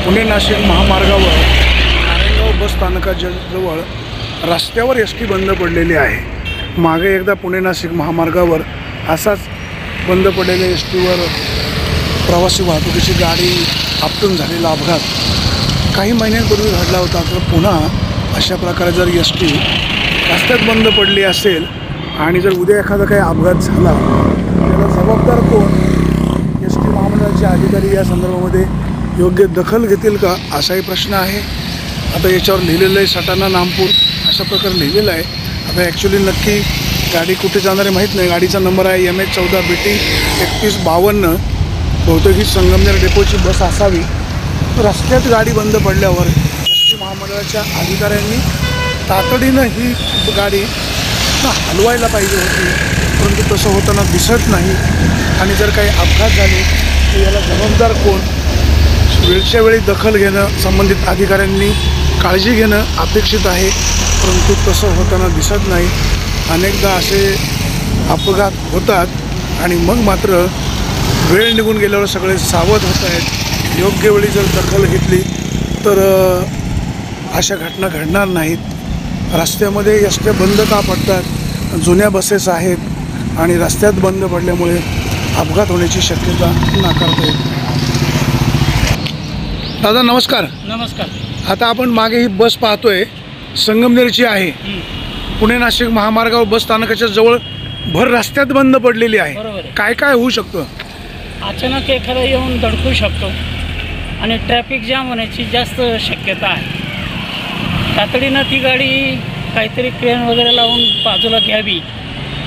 पुणे नाशिक महामार्गावर नारायणगाव बस स्थानकाच्या जवळ रस्त्यावर एस टी बंद पडलेली आहे। मागे एकदा पुणे नाशिक महामार्गावर असाच बंद पडलेल्या एस टीवर प्रवासी वाहतुकीची गाडी आपटून झालेला अपघात काही महिन्यांपूर्वी घडला होता। तर पुन्हा अशा प्रकारे जर एस टी रस्त्यात बंद पडली असेल आणि जर उद्या एखादा काही अपघात झाला त्याला जबाबदार कोण? एस टी महामंडळाचे अधिकारी या संदर्भामध्ये योग्य दखल घेतील का असाही प्रश्न आहे। आता याच्यावर लिहिलेलं आहे सटाणा नामपूर अशा प्रकारे लिहिलेलं आहे। आता ॲक्च्युली नक्की गाडी कुठे जाणार आहे माहीत नाही। गाडीचा नंबर आहे MH14BT 3152। बहुतेक ही संगमनेर डेपोची बस असावी। रस्त्यात गाडी बंद पडल्यावर एस टी महामंडळाच्या अधिकाऱ्यांनी तातडीनं ही गाडी हलवायला पाहिजे होती, परंतु तसं होताना दिसत नाही। आणि जर काही अपघात झाले तर याला जबाबदार कोण? वेळच्या वेळी दखल घेणं संबंधित अधिकाऱ्यांनी काळजी घेणं अपेक्षित आहे, परंतु तसं होताना दिसत नाही। अनेकदा असे अपघात होतात आणि मग मात्र वेळ निघून गेल्यावर सगळे सावध होत आहेत। योग्य वेळी जर दखल घेतली तर अशा घटना घडणार नाहीत। रस्त्यामध्ये एस टी बंद का पडतात? जुन्या बसेस आहेत आणि रस्त्यात बंद पडल्यामुळे अपघात होण्याची शक्यता नाकारता येत नाही। दादा नमस्कार। नमस्कार। आता आपण मागे ही बस पाहतोय संगमनेरची आहे। पुणे नाशिक महामार्गावर बस स्थानकाच्या जवळ भर रस्त्यात बंद पडलेली आहे। बरोबर आहे। काय काय होऊ शकतं? अचानक एखादा येऊन धडकू शकतो आणि ट्रॅफिक जाम होण्याची जास्त शक्यता आहे। तातडीनं ती गाडी काहीतरी क्रेन वगैरे लावून बाजूला घ्यावी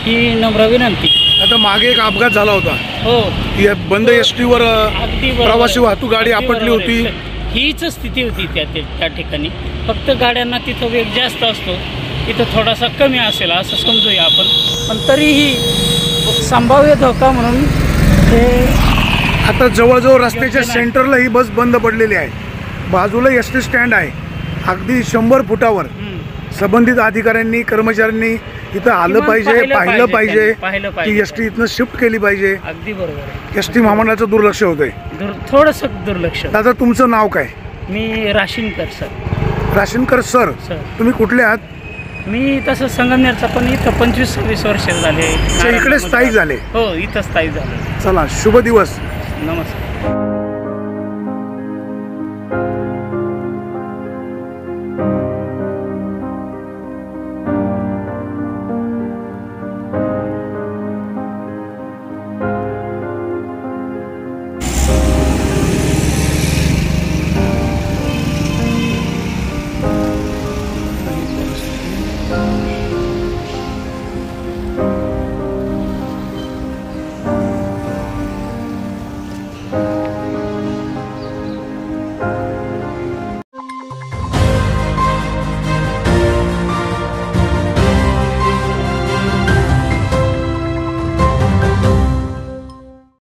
ही नम्र विनंती। आता मागे एक अपघात झाला होता। हो, या बंद एस टीवर अगदी बरोबर। प्रवासी वाहतूक गाडी अगदी आपटली बरोबर आहे। होती। हीच स्थिती होती त्या ठिकाणी। फक्त गाड्यांना तिथं वेग जास्त असतो, इथं थोडासा कमी असेल असं समजूया आपण। पण तरीही संभाव्य धोका म्हणून हे आता जवळजवळ रस्त्याच्या सेंटरला ही बस बंद पडलेली आहे। बाजूला एस टी स्टँड आहे। अगदी 100 फुटावर संबंधित अधिकाऱ्यांनी कर्मचाऱ्यांनी इथं आलं पाहिजे, पाहिलं पाहिजे की एस टी इथनं शिफ्ट केली पाहिजे। अगदी बरोबर आहे। एस टी महामंडळाचं दुर्लक्ष होतंय। थोडंसं दुर्लक्ष। दादा तुमचं नाव काय? मी राशीनकर सर। राशीनकर सर, तुम्ही कुठले आहात? मी तसं संगमनेरचा, पण इथं 25-26 वर्ष झाले। इकडे स्थायिक झाले? हो, इथं स्थायिक झाले। चला शुभ दिवस। नमस्कार।